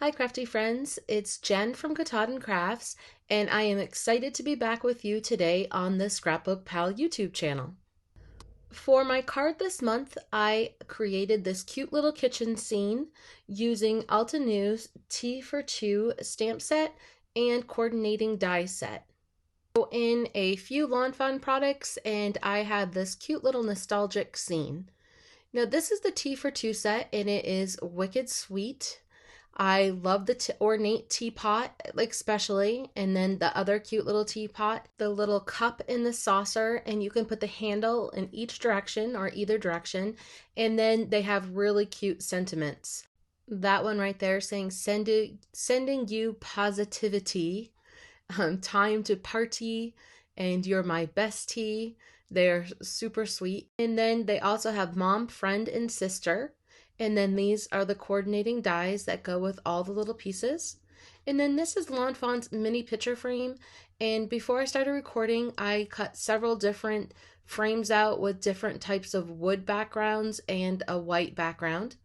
Hi Krafty Friends, it's Jen from Katahdin Krafts, and I am excited to be back with you today on the ScrapbookPal YouTube channel. For my card this month, I created this cute little kitchen scene using Altenew's Tea for Two stamp set and coordinating die set. In a few Lawn Fawn products, and I have this cute little nostalgic scene. Now this is the Tea for Two set, and it is wicked sweet. I love the ornate teapot, especially, and then the other cute little teapot, the little cup in the saucer, and you can put the handle in each direction or either direction, and then they have really cute sentiments. That one right there saying sending you positivity, time to party, and you're my bestie. They're super sweet. And then they also have mom, friend, and sister. And then these are the coordinating dies that go with all the little pieces. And then this is Lawn Fawn's mini picture frame. And before I started recording, I cut several different frames out with different types of wood backgrounds and a white background.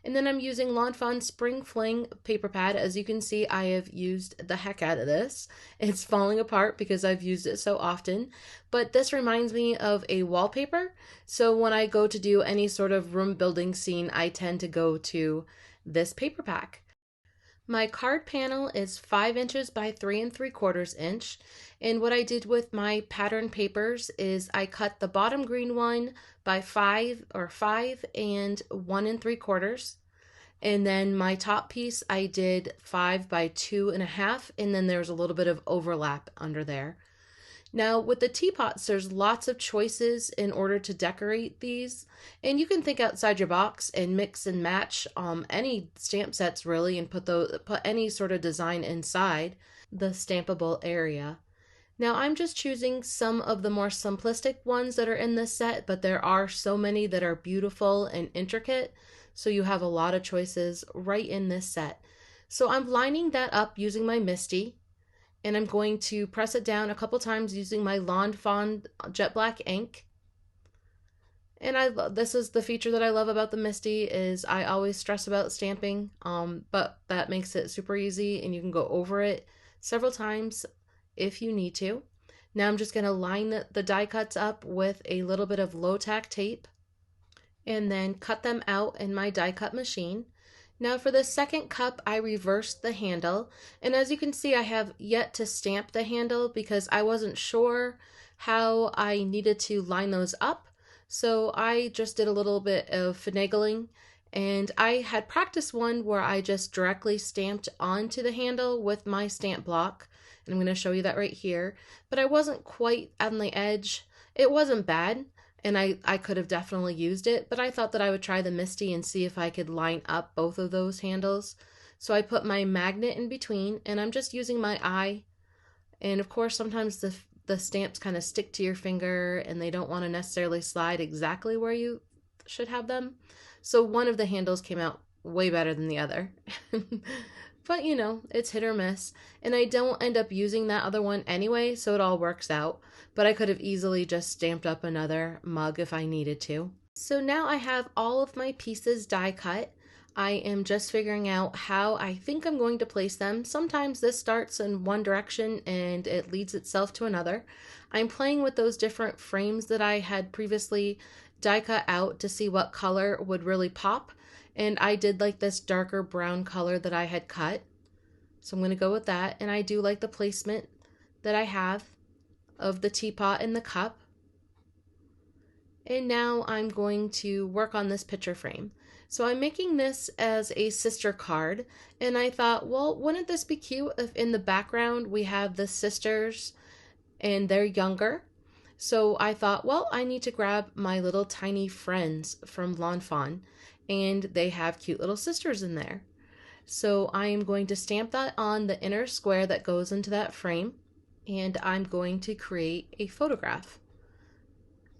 And then I'm using Lawn Fawn Spring Fling paper pad. As you can see, I have used the heck out of this. It's falling apart because I've used it so often. But this reminds me of a wallpaper. So when I go to do any sort of room building scene, I tend to go to this paper pack. My card panel is 5 inches by 3 3/4 inch, and what I did with my pattern papers is I cut the bottom green one by 5 and 1 3/4, and then my top piece I did 5 by 2 1/2, and then there's a little bit of overlap under there. Now with the teapots, there's lots of choices in order to decorate these, and you can think outside your box and mix and match any stamp sets really, and put any sort of design inside the stampable area. Now I'm just choosing some of the more simplistic ones that are in this set, but there are so many that are beautiful and intricate, so you have a lot of choices right in this set. So I'm lining that up using my Misti, and I'm going to press it down a couple times using my Lawn Fawn jet black ink. And this is the feature that I love about the Misti, is I always stress about stamping, but that makes it super easy, and you can go over it several times if you need to. Now I'm just going to line the die cuts up with a little bit of low tack tape and then cut them out in my die cut machine. Now for the second cup, I reversed the handle, and as you can see, I have yet to stamp the handle because I wasn't sure how I needed to line those up. So I just did a little bit of finagling, and I had practiced one where I just directly stamped onto the handle with my stamp block, and I'm going to show you that right here, but I wasn't quite on the edge. It wasn't bad, and I could have definitely used it, but I thought that I would try the Misti and see if I could line up both of those handles. So I put my magnet in between, and I'm just using my eye. And of course, sometimes the stamps kind of stick to your finger and they don't want to necessarily slide exactly where you should have them. So one of the handles came out way better than the other. But you know, it's hit or miss, and I don't end up using that other one anyway, so it all works out. But I could have easily just stamped up another mug if I needed to. So now I have all of my pieces die cut. I am just figuring out how I think I'm going to place them. Sometimes this starts in one direction and it leads itself to another. I'm playing with those different frames that I had previously die cut out to see what color would really pop. And I did like this darker brown color that I had cut. So I'm going to go with that. And I do like the placement that I have of the teapot and the cup. And now I'm going to work on this picture frame. So I'm making this as a sister card. And I thought, well, wouldn't this be cute if in the background we have the sisters and they're younger? So I thought, well, I need to grab my little tiny friends from Lawn Fawn, and they have cute little sisters in there. So I am going to stamp that on the inner square that goes into that frame, and I'm going to create a photograph.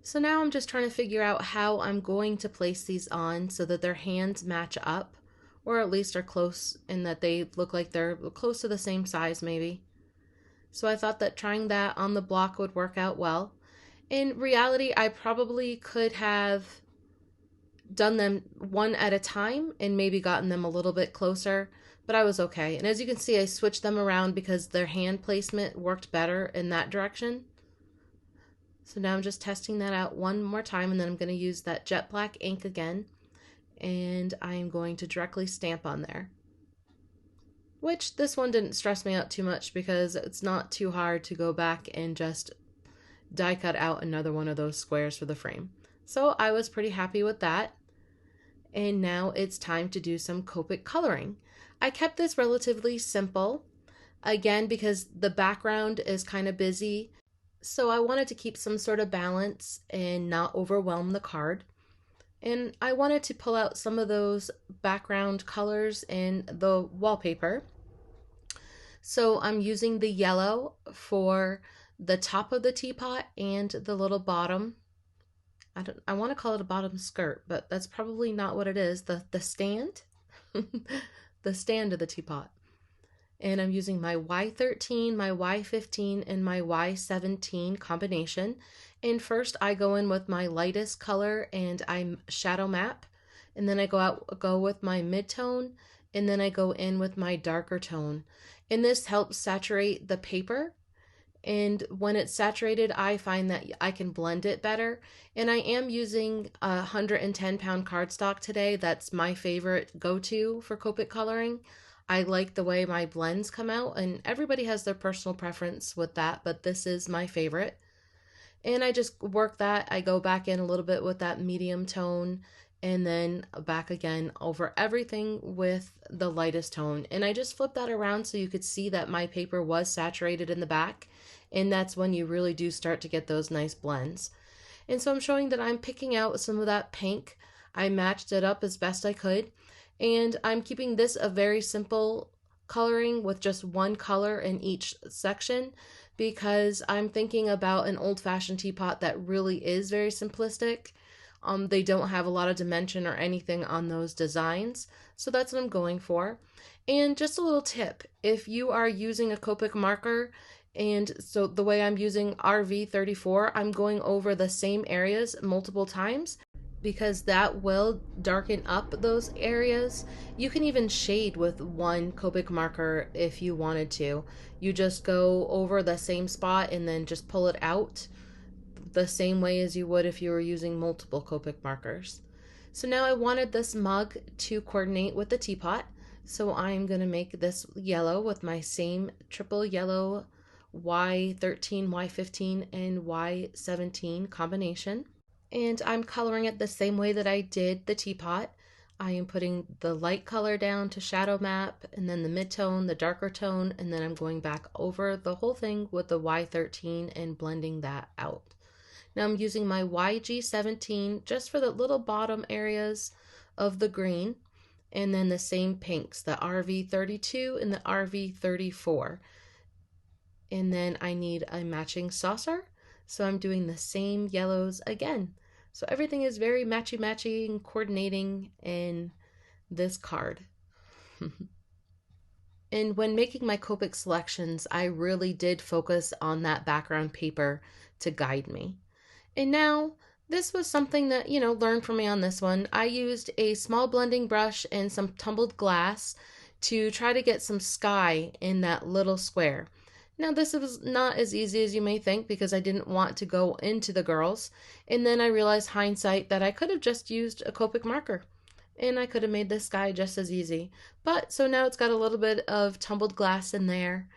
So now I'm just trying to figure out how I'm going to place these on so that their hands match up, or at least are close, and that they look like they're close to the same size maybe. So I thought that trying that on the block would work out well. In reality, I probably could have done them one at a time and maybe gotten them a little bit closer, but I was okay. And as you can see, I switched them around because their hand placement worked better in that direction. So now I'm just testing that out one more time, and then I'm going to use that jet black ink again, and I'm going to directly stamp on there. Which this one didn't stress me out too much because it's not too hard to go back and just die cut out another one of those squares for the frame. So I was pretty happy with that. And now it's time to do some Copic coloring. I kept this relatively simple, again, because the background is kind of busy. So I wanted to keep some sort of balance and not overwhelm the card. And I wanted to pull out some of those background colors in the wallpaper. So I'm using the yellow for the top of the teapot and the little bottom. I want to call it a bottom skirt, but that's probably not what it is. The stand, the stand of the teapot. And I'm using my Y13, my Y15, and my Y17 combination. And first I go in with my lightest color and I shadow map. And then I go with my mid-tone, and then I go in with my darker tone. And this helps saturate the paper. And when it's saturated, I find that I can blend it better. And I am using a 110-pound cardstock today. That's my favorite go-to for Copic coloring. I like the way my blends come out, and everybody has their personal preference with that, but this is my favorite. And I just work that. I go back in a little bit with that medium tone, and then back again over everything with the lightest tone. And I just flip that around so you could see that my paper was saturated in the back, and that's when you really do start to get those nice blends. And so I'm showing that I'm picking out some of that pink. I matched it up as best I could. And I'm keeping this a very simple coloring with just one color in each section because I'm thinking about an old-fashioned teapot that really is very simplistic. They don't have a lot of dimension or anything on those designs, so that's what I'm going for. And just a little tip, if you are using a Copic marker, and so the way I'm using RV34, I'm going over the same areas multiple times, because that will darken up those areas. You can even shade with one Copic marker if you wanted to. You just go over the same spot and then just pull it out the same way as you would if you were using multiple Copic markers. So now I wanted this mug to coordinate with the teapot, so I'm going to make this yellow with my same triple yellow Y13, Y15, and Y17 combination. And I'm coloring it the same way that I did the teapot. I am putting the light color down to shadow map, and then the mid-tone, the darker tone, and then I'm going back over the whole thing with the Y13 and blending that out. Now I'm using my YG17 just for the little bottom areas of the green, and then the same pinks, the RV32 and the RV34. And then I need a matching saucer, so I'm doing the same yellows again. So everything is very matchy-matchy and coordinating in this card. And when making my Copic selections, I really did focus on that background paper to guide me. And now, this was something that, learned from me on this one. I used a small blending brush and some tumbled glass to try to get some sky in that little square. Now this was not as easy as you may think because I didn't want to go into the girls, and then I realized hindsight that I could have just used a Copic marker and I could have made this sky just as easy. But so now it's got a little bit of tumbled glass in there,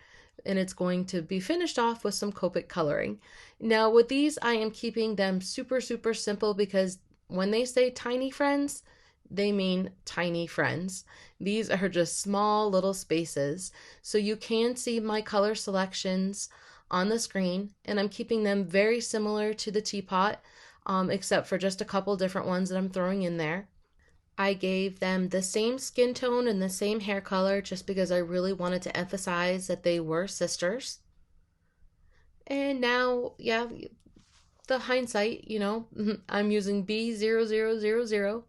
and it's going to be finished off with some Copic coloring. Now with these I am keeping them super simple because when they say tiny friends, they mean tiny friends. These are just small little spaces. So you can see my color selections on the screen, and I'm keeping them very similar to the teapot, except for just a couple different ones that I'm throwing in there. I gave them the same skin tone and the same hair color just because I really wanted to emphasize that they were sisters. And now, yeah, the hindsight, I'm using B0000.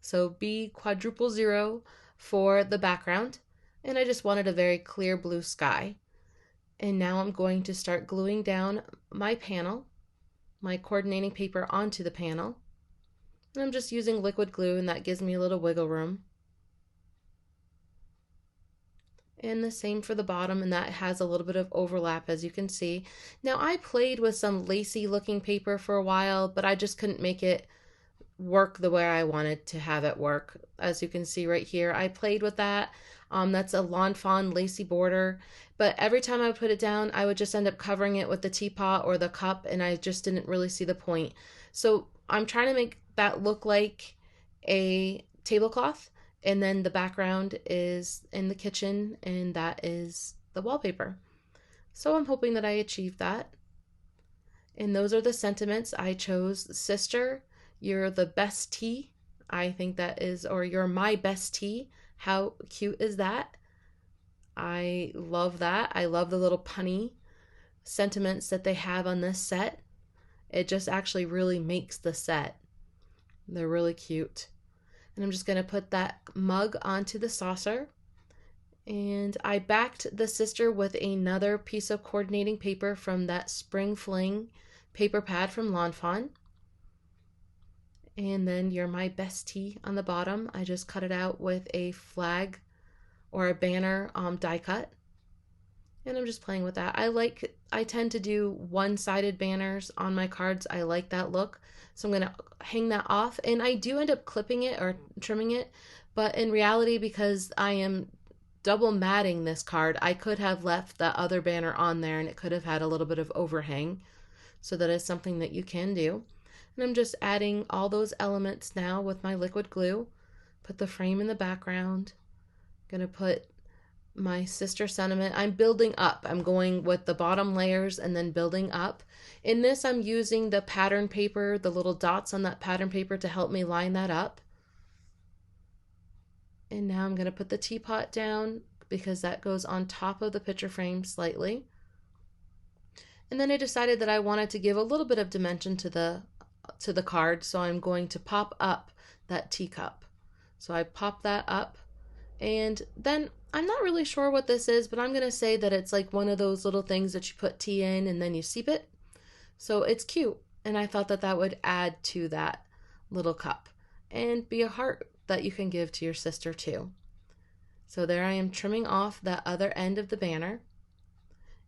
So B quadruple 0 for the background, and I just wanted a very clear blue sky. And now I'm going to start gluing down my panel, my coordinating paper onto the panel. And I'm just using liquid glue, and that gives me a little wiggle room. And the same for the bottom, and that has a little bit of overlap, as you can see. Now, I played with some lacy looking paper for a while, but I just couldn't make it work the way I wanted to have it work. As you can see right here, I played with that. That's a Lawn Fawn lacy border, but every time I would put it down, I would just end up covering it with the teapot or the cup, and I just didn't really see the point. So I'm trying to make that look like a tablecloth, and then the background is in the kitchen, and that is the wallpaper. So I'm hoping that I achieved that. And those are the sentiments I chose. Sister, you're the best tea. I think that is, or you're my best tea. How cute is that? I love that. I love the little punny sentiments that they have on this set. It just actually really makes the set. They're really cute. And I'm just going to put that mug onto the saucer. And I backed the sister with another piece of coordinating paper from that Spring Fling paper pad from Lawn Fawn. And then you're my best tea on the bottom. I just cut it out with a flag or a banner die cut. And I'm just playing with that. I tend to do one-sided banners on my cards. I like that look. So I'm going to hang that off. And I do end up clipping it or trimming it. But in reality, because I am double matting this card, I could have left that other banner on there, and it could have had a little bit of overhang. So that is something that you can do. And I'm just adding all those elements now with my liquid glue. Put the frame in the background. I'm going to put my sister sentiment. I'm building up. I'm going with the bottom layers and then building up. In this, I'm using the pattern paper, the little dots on that pattern paper to help me line that up. And now I'm going to put the teapot down because that goes on top of the picture frame slightly. And then I decided that I wanted to give a little bit of dimension to the card, so I'm going to pop up that teacup. So I pop that up, and then I'm not really sure what this is, but I'm going to say that it's like one of those little things that you put tea in and then you steep it. So it's cute, and I thought that that would add to that little cup and be a heart that you can give to your sister too. So there I am trimming off that other end of the banner,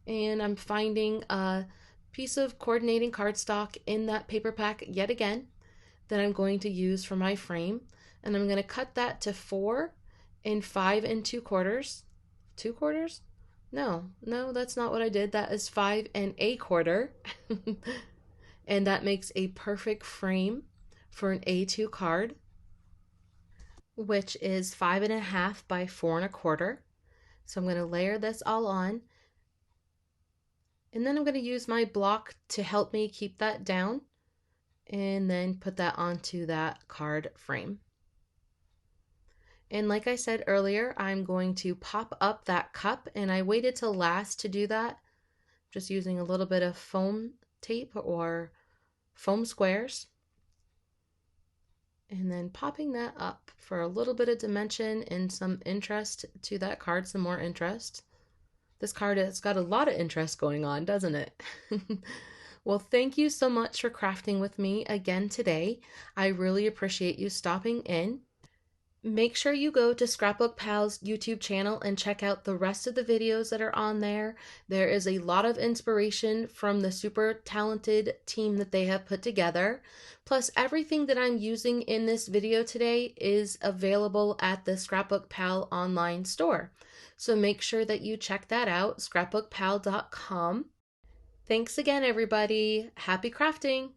and I'm finding a piece of coordinating cardstock in that paper pack yet again that I'm going to use for my frame, and I'm going to cut that to 4 and 5 2/4. 2/4? No, that's not what I did. That is 5 1/4. And that makes a perfect frame for an A2 card, which is 5 1/2 by 4 1/4. So I'm going to layer this all on. And then I'm going to use my block to help me keep that down, and then put that onto that card frame. And like I said earlier, I'm going to pop up that cup, and I waited till last to do that, just using a little bit of foam tape or foam squares, and then popping that up for a little bit of dimension and some interest to that card, some more interest. This card has got a lot of interest going on, doesn't it? Well, thank you so much for crafting with me again today. I really appreciate you stopping in. Make sure you go to ScrapbookPal's YouTube channel and check out the rest of the videos that are on there. There is a lot of inspiration from the super talented team that they have put together. Plus, everything that I'm using in this video today is available at the ScrapbookPal online store. So make sure that you check that out, scrapbookpal.com. Thanks again, everybody. Happy crafting!